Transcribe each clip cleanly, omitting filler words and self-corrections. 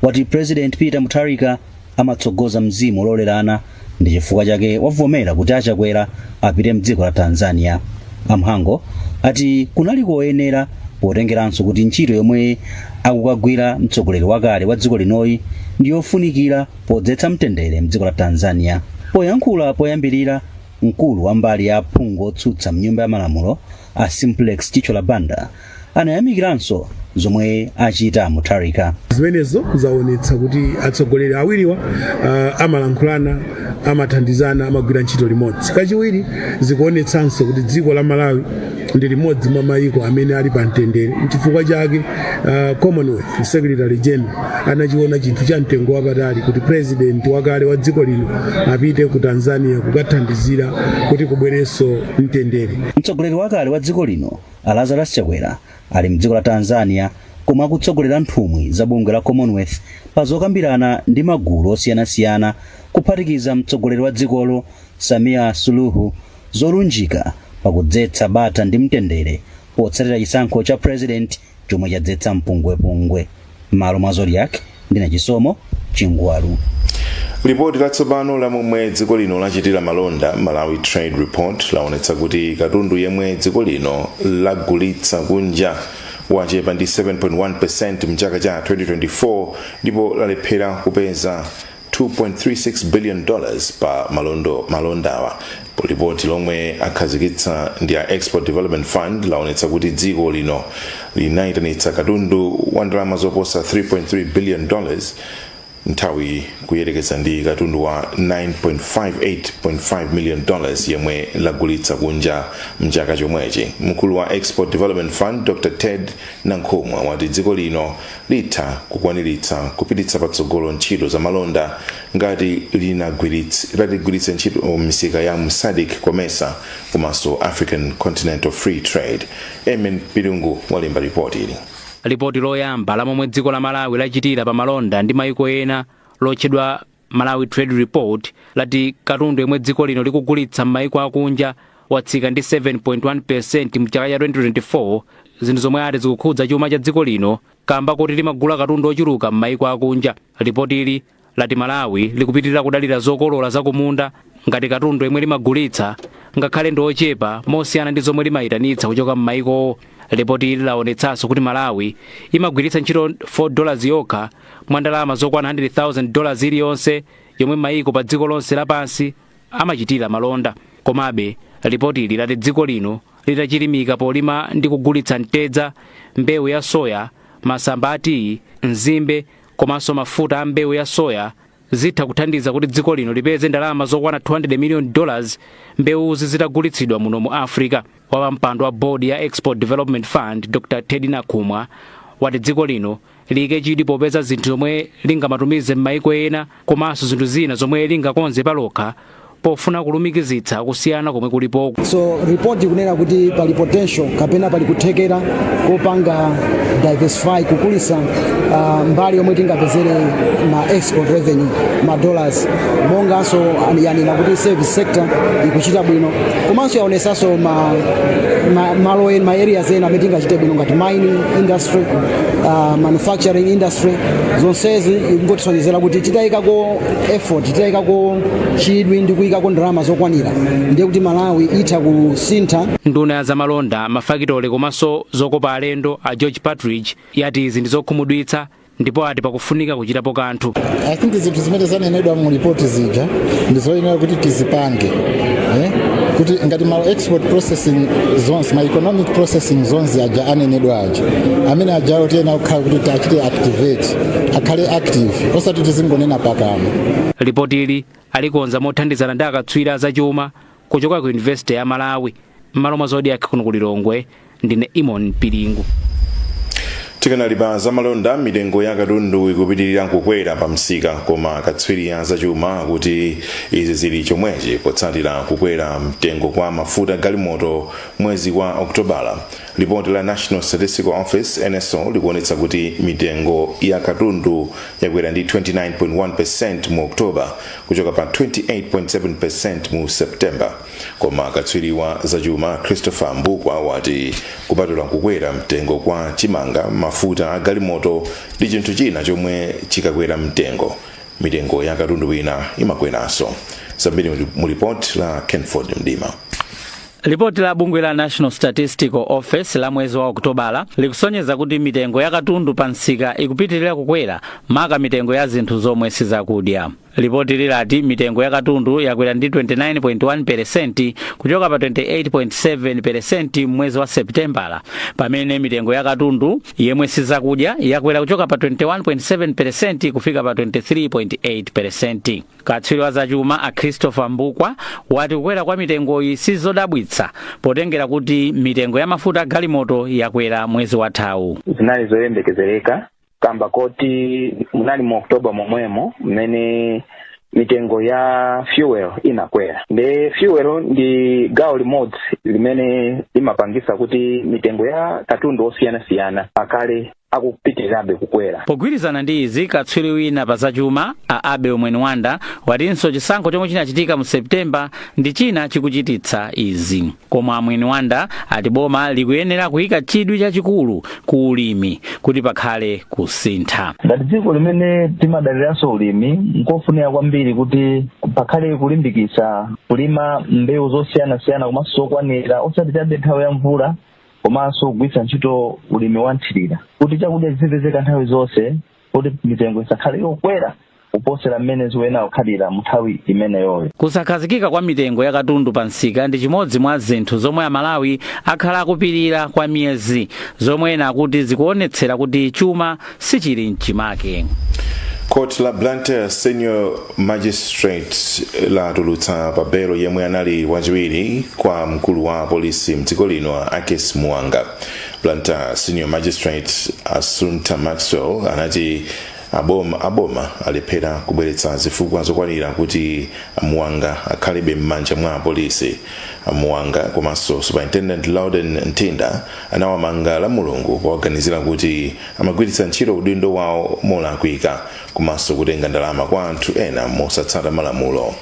wati President Peter Mutharika amatsogoza mzimu ololerana ndi chifukwa chake wavomera kuti Chakwera apite mdziko la Tanzania. Amhango ati kunali koyenera potengeranso kuti ntchito yomwe akukagwira mtsogoleri wakale wa dziko linoyi ndi yofunikira podzetsa mtendere mdziko la Tanzania. Poyankhula poyambirira, mkulu wa mbali ya phungu otsutsa mnyumba ya malamulo a Simplex Chicho la Banda anayamikiranso zomwe achita Mutharika. Zimenezo zaonetsa kuti atsogoleri awiriwa amalankhulana, amathandizana, amagwira ntchito limodzi. Kachiwiri zikuonetsanso kuti dziko la Malawi ndi limodzi mwa mayiko amene ali pa mtendere. Chifukwa chake Commonwealth Secretary General anachiona chinthu cha mtengo wapatali kuti president wakale wa dziko lino apite ku Tanzania kukathandizira kuti kubwerenso mtendere. Mtsogoleri wakale wa dziko lino Lazarus Chakwera ali mdziko la Tanzania koma akutsogolera nthumwi za bungwe la Commonwealth pazokambirana ndi magulu osiyanasiyana kuphatikiza mtsogoleri wa dzikolo Samia Suluhu zolunjika pakudzetsa bata ndi mtendere potsatira chisankho cha president chomwe chadzetsa mpungwepungwe. Malo mwa Zodiac ndina Chisomo Chingwalu. Ripoti latsopano la momwe dziko lino lachitira malonda, Malawi Trade Report, laonetsa kuti katundu yemwe dziko lino lagulitsa kunja wachepa ndi 7.1% mchaka cha 2024 ndipo lalephera kupeza $2.36 billion pa malondawa. Ripoti lomwe akhazikitsa ndi a Export Development Fund laonetsa kuti dziko lino linayitanitsa katundu wa ndalama zoposa $3.3 billion nthawi kuyerekeza ndi katundu wa $9.58.5 million yemwe lagulitsa kunja mchaka chomwechi. Mkulu wa Export Development Fund Dr. Ted Nankhumwa wati dziko lino litha kukwaniritsa kupititsa patsogolo ntchito za malonda ngati ligwiritse ntchito misika ya SADC COMESA komanso African Continental Free Trade. Emen Pilungu walemba ripoti ili. Ripoti loyamba la momwe dziko la Malawi lachitira pa malonda ndi mayiko ena lotchedwa Malawi Trade Report lati katundu yemwe dziko lino likugulitsa m'mayiko akunja watsika ndi 7.1% mchaka cha 2024, zinthu zomwe ati zikukhudza chuma cha dziko lino kamba kuti limagula katundu ochuluka m'mayiko akunja. Ripoti ili lati Malawi likupitirira kudalira zokolola zakumunda ngati katundu yemwe limagulitsa ngakhale ndi ochepa mosiyana ndi zomwe limayitanitsa kuchoka m'mayiko. Ripoti ili laonetsanso kuti Malawi imagwiritsa ntchito $4 yokha mwa ndalama zokwana $100,000 iliyonse yomwe mayiko pa dziko lonse lapansi amachitira malonda. Komabe ripoti ili lati dziko lino litachilimika polima ndi kugulitsa mtedza, mbewu ya soya, masamba ati, nzimbe komanso mafuta a mbewu ya soya zitha kuthandiza kuti dziko lino lipeze ndalama zokwana $200 million mbewuzi zitagulitsidwa muno mu Africa. Wapampando wa board ya Export Development Fund Dr. Ted Nankhumwa wati dziko lino liyike chidwi popeza zinthu zomwe lingamatumize m'mayiko ena komanso zinthu zina zomwe lingakonze palokha pofuna kulumikizitsa kusiyana komwe kulipo. So report ikunena kuti pali potential kapena pali kuthekera kopanga diversify kukulisa mbali yomwe tingapezere ma export revenue ma dollars monganso yani na kuti service sector ikuchita bwino komanso yaonesanso malo ena ma areas ena amene tingachite bwino ngati mining industry, manufacturing industry, zonsezi ingotisonyezera kuti titayikako effort, titayikako chidwi ndi kuyikako ndalama zokwanira ndiye kuti Malawi itha kusintha. Nduna ya zamalonda, mafakitole komanso zokopa alendo a George Partridge yati izi ndi zokhumudwitsa ndipo ati pakufunika kuchitapo kanthu. I think zinthu zimene zanenedwa mu report zija ndizoyenera kuti tizipange kuti ngati ma export processing zones, ma economic processing zones aja anenedwa aja amene aja otena kukhala kuti tachite activate akhale active osati tizingonena pakama. Ripoti ili alikonza mothandizana ndi akatswiri zachuma kuchoka ku University ya Malawi. Malo mwa Zodiac kuno ku Lilongwe ndine Imon Pilingu. Tikanalipa zamalonda, mitengo ya katundu ikupitirira kukwera pa msika koma akatswiri zachuma kuti izi zili chomwechi potsatira kukwera mtengo kwa mafuta galimoto mwezi wa Okutobala. Ripoti la National Statistical Office NSO likuonetsa kuti mitengo ya katundu yakwera ndi 29.1% mu Oktoba kuchoka pa 28.7% mu September. Koma katswiri wa zachuma Christopher Mbukwa wati kupatula kukwera mtengo kwa chimanga, mafuta a galimoto ndi chinthu china chomwe chikakwera mitengo ya katundu wina imakweranso. Zambiri mu report la Kenford Mdima. Ripoti la bungwe la National Statistical Office la mwezi wa Okutobala likusonyeza kuti mitengo ya katundu pansika ikupitirira kukwera maka mitengo ya zinthu zomwe sizakudya. Ripoti lilati mitengo ya katundu yakwera ndi 29.1% kuchoka pa 28.7% mwezi wa Septembala, pamene mitengo ya katundu yemwe sizakudya yakwera kuchoka pa 21.7% kufika pa 23.8%. Katswiri wa zachuma a Christopher Mbukwa wati kukwera kwa mitengo iyi sizodabwitsa potengera kuti mitengo ya mafuta galimoto yakwera mwezi wathawu. Zinali zoyembekezereka kamba koti munali mu Oktoba momwemo mmene mitengo ya fuel inakwera. Nde fuel ndi gawo limodzi limene limapangisa kuti mitengo ya katundu osiyana-siyana akale akupitirirabe kukwera. Pogwirizana ndi izi, katswiri wina pa zachuma a Abe Omwenwanda watinso chisankho chomwe chinachitika mu Septemba ndi china chikuchititsa izi. Koma Omwenwanda ati boma likuyenera kuyika chidwi chachikulu ku ulimi kuti pakhale kusintha. Ngati dziko limene timadaliranso ulimi, nkofunika kwambiri kuti pakhale kulimbikitsa kulima mbewu zosiyana-siyana komanso zokwanira osati chabe nthawi ya mvula komanso kugwiritsa ntchito ulimi wa nthirira kuti chakudya zipezeka nthawi zonse kuti mitengo isakhale yokwera kuposera mmene zikuyenera kukhalira mu nthawi imeneyoyo. Kusakhazikika kwa mitengo ya katundu pansika ndi chimodzi mwa zinthu zomwe Amalawi akhala akupirira kwa miyezi, zomwe ena akuti zikuonetsera kuti chuma sichili mchimake. Court la Blantyre Senior Magistrate la tulutsa pa belo yemwe anali wachiwiri kwa mkulu wa polisi mdziko lino Akes Muwanga. Blantyre Senior Magistrate Assunta Maxwell anati aboma alephera kubweretsa zifukwa zokwanira kuti Muwanga akhalibe m'manja mwa polisi. Muwanga komanso Superintendent Loudon Ntinda anawamanga la Mulungu powaganizira kuti amagwiritsa ntchito udindo wawo molakwika komanso kutenga ndalama kwa anthu ena mosatsata malamulo.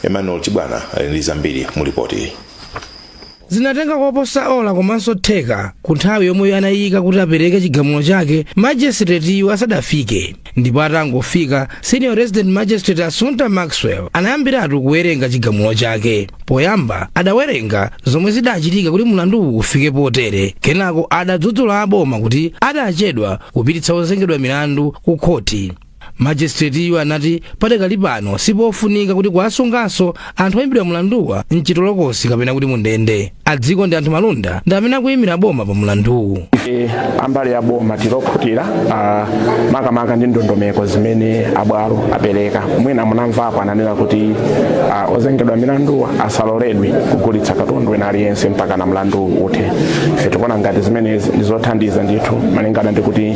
Emmanuel Chibwana ali ndi zambiri mu ripoti. Zinatenga koposa ola komanso theka ku nthawi yomwe anayika kuti apereke chigamulo chake magistrate asadafike, ndipo atangofika Senior Resident Magistrate Assunta Maxwell anayambiratu kuwerenga chigamulo chake. Poyamba adawerenga zomwe zidachitika kuti mulanduwu ufike potere, kenako adadzudzula aboma kuti adachedwa kupititsa ozengedwa milandu ku khoti. Magistrate anati padakali pano sipofunika kuti kwasunganso anthu oyimbidwa mulanduwa mchitolokosi kapena kuti mundende. Adziko ndi anthu malonda ndi amene akuyimira boma pa mulanduwu. Ambali ya boma tilokhutira makamaka ndi ndondomeko zimene abwalo apereka. Mwina munamvapo ananena kuti ozengedwa milanduwa asaloledwe kugulitsa katundu wina aliyense mpaka na mlandu uthe. Ife tikuona ngati zimene ndizothandiza ndithu malingana ndi kuti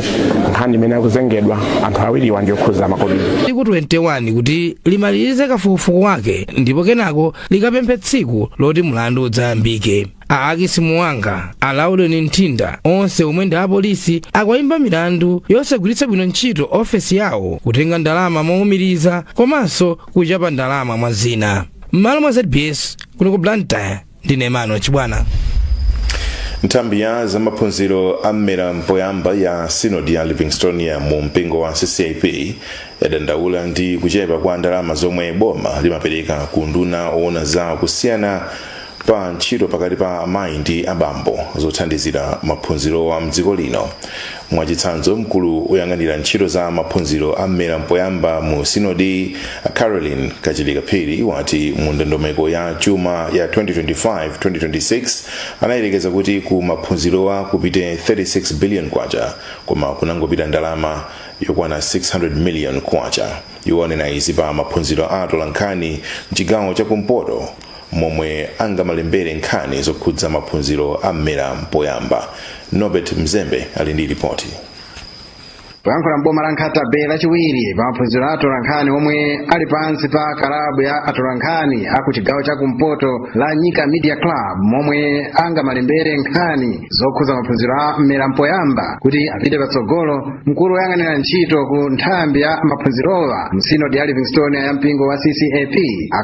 nkhani imene akuzengedwa anthu awiriwa ndi okhuza makobiri. Tsiku 21 kuti limalize kafukufuku wake ndipo kenako likapemphe tsiku loti mlandu udzayambike. Akes Muwanga, Loudon Ntinda onse omwe ndi apolisi akuyimba milandu yosagwiritsa bwino ntchito ofesi yawo, kutenga ndalama mowumiriza komanso kuchapa ndalama mwa zina. M'malo mwa ZBS kuno ku Blantyre ndine Emmanuel Chibwana. Nthambi ya zamaphunziro am'mera mpoyamba ya Synod ya Livingstonia mu mpingo wa CCAP yadandaula ndi kuchepa kwa ndalama zomwe boma limapereka ku nduna oona za kusiyana pa ntchito pakati pa amayi ndi abambo zothandizira maphunziro wa mdziko lino. Mwachitsanzo, mkulu oyang'anira ntchito za maphunziro am'mera mpoyamba mu Synod Caroline Kachilika-Phiri wati mu ndondomeko ya chuma ya 2025-2026 anayerekeza kuti ku maphunzirowa kupite 36 billion kwacha, koma kunangopita ndalama yokwana 600 million kwacha. Iwonena izi pa maphunziro a tolankhani mchigawo chakumpoto momwe angamalembere nkhani zokhudza maphunziro am'mera mpoyamba. Norbert Mzembe ali ndi ripoti. kuyankhula mboma la Nkhatabe lachiwiri pa maphunziro a atolankhani omwe ali pansi pa kalabu ya atolankhani aku chigawo cha kumpoto la Nyika Media Club momwe angamalembere nkhani zokhuza maphunziro a mmera mpoyamba kuti apite patsogolo. Mkulu woyang'anira ntchito ku nthambi ya maphunzirowa msinodi ya Livingstone ya mpingo wa CCAP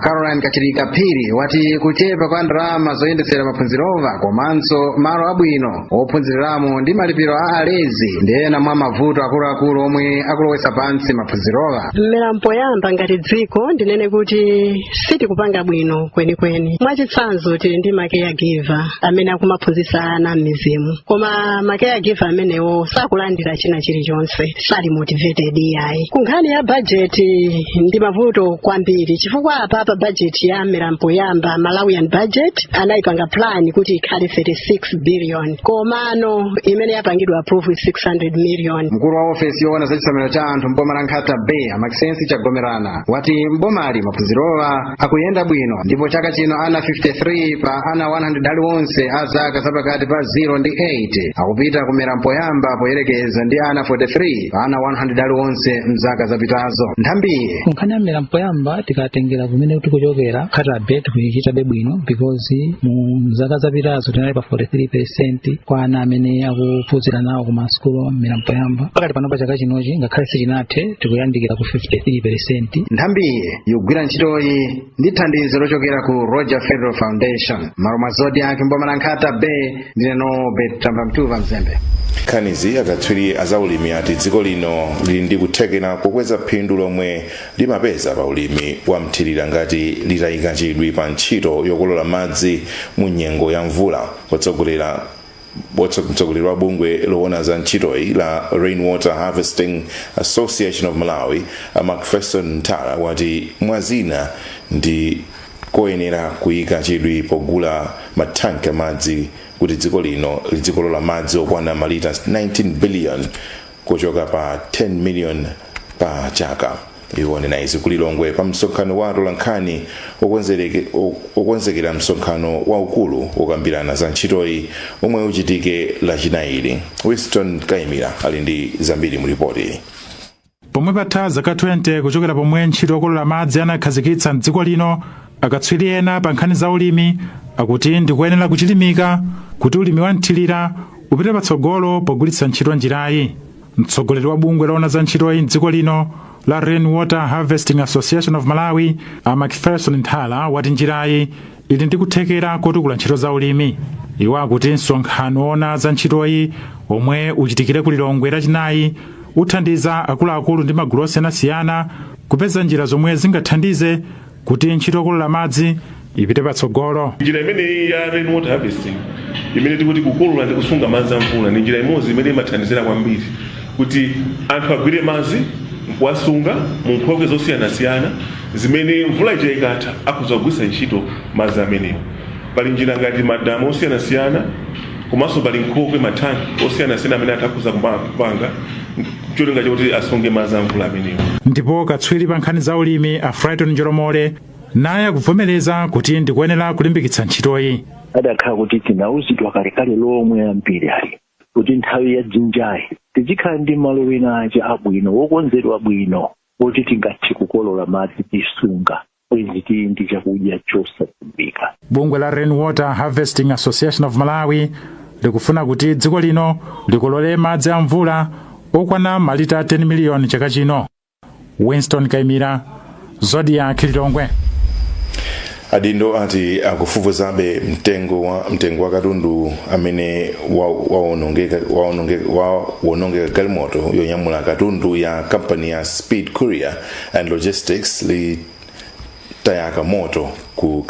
Caroline Kachirika Phiri wati kuchepa kwa ndalama zoyendetsera maphunzirowa komanso malo abwino ophunziramo ndi malipiro a alezi ndi ena mwa mavuto akuluakulu omwe akulowetsa pansi maphunzirowa. Mmera mpoyamba ngati dziko ndinene kuti sitikupanga bwino kwenikweni. Mwachitsanzo tili ndi caregiver amene akumaphunzitsa ana m'mizimu, koma caregiver amenewo sakulandira china chilichonse, sali motivated yayi. Ku nkhani ya budget ndi mavuto kwambiri chifukwa apa budget ya mmera mpoyamba Malawian budget anayipanga plan kuti ikhale 36 billion komano imene yapangidwa approve 600 million. Mkulu wa ofesi yoona za chisamaliro cha anthu mboma la Nkhatabe Amakisensi Chagomerana wati mbomali maphunzirowa akuyenda bwino ndipo chaka chino ana 53 pa ana 100 aliwonse a zaka zapakati pa 0 ndi 8 akupita kumera mpoyamba poyerekeza ndi ana 43 pa ana 100 aliwonse mzaka zapitazo. Nthambiye nkhani ya mmera mpoyamba tikatengera kumene tikuchokera Nkhatabe tikuchitabe bwino because mu zaka zapitazo tinali pa 43% kwa ana amene akuphunzira nawo ku masukulu mmera mpoyamba. Pakati pano pa chaka chinochi ngakhale sichinathe tikuyandikira ku 53%. Nthambiye yogwira ntchitoyi ndi thandizo lochokera ku Roger Federal Foundation. Maroma Zodiac mboma la Nkhatabe ndineno Betamba Mtuva Mzembe. Khanizi akatswiri azaulimi ati dziko lino lili ndi kuthekera kukweza phindu lomwe limapeza pa ulimi wa mthirira ngati litayika chidwi pa ntchito yokolola madzi mu nyengo ya mvula. Mtsogoleri wa bungwe loona za ntchitoyi la Rainwater Harvesting Association of Malawi Macpherson Ntala wati mwazina ndi koyenera kuyika chidwi pogula matanki madzi kuti dziko lino lizikolola madzi okwana malita 19 billion kuchoka pa 10 million pa chaka. Iwonena izi kulilongwe pa msonkhano wa atolankhani okonzekera msonkhano waukulu okambirana za ntchitoyi omwe uchitike lachinayi. Winston Kaimira ali ndi zambiri mu ripoti. Pomwe patha zaka 20 kuchokera pomwe ntchito yokolola madzi anakhazikitsa mdziko lino, akatswiri ena pa nkhani za ulimi akuti ndikuyenera kuchilimika kuti ulimi wa mthirira upite patsogolo pogwiritsa ntchito njirayi. Mtsogoleri wa bungwe loona za ntchitoyi mdziko lino la Rainwater Harvesting Association of Malawi Macpherson Ntala wati njirayi ili ndi kuthekera kotukula ntchito za ulimi. Iwo akuti msonkhano woona za ntchitoyi omwe uchitikire kulilongwe lachinayi uthandiza akuluakulu ndi magulu osiyanasiyana kupeza njira zomwe zingathandize kuti ntchito yokolola madzi ipite patsogolo. Njira imene ya rainwater harvesting imene tikuti kukolola ndi kusunga madzi a mvula ni njira imodzi imene imathandizira kwambiri kuti anthu agwire madzi kuwasunga mu nkhokwe zosiyanasiyana zimene mvula ija ikatha akuzagwiritsa ntchito madzi amenewo. Pali njira ngati madamu osiyanasiyana komanso pali nkhokwe matanki osiyanasiyana amene atakhuza kupanga cholinga chakuti asunge madzi a mvula amenewo. Ndipo katswiri pa nkhani za ulimi a Frighton Njoromole naye akuvomereza kuti ndikuyenera kulimbikitsa ntchitoyi. Adakhala kuti tinauzidwa kalekale lomwe ambiri ali kuti nthawi ya dzinjayi tizikhala ndi malo wina abwino wokonzedwa bwino kuti tingathe kukolola madzi tisunga kwezi ndi chakudya chosadziwika. Bungwe la Rainwater Harvesting Association of Malawi likufuna kuti dziko lino likolole madzi a mvula okwana malita 10 miliyoni chaka chino. Winston Kaimira, Zodiac Lilongwe. Adindo ati akufufuzabe mtengo wa katundu amene waonongeka galimoto yonyamula katundu ya kampani ya Speed Courier and Logistics li tayaka moto ku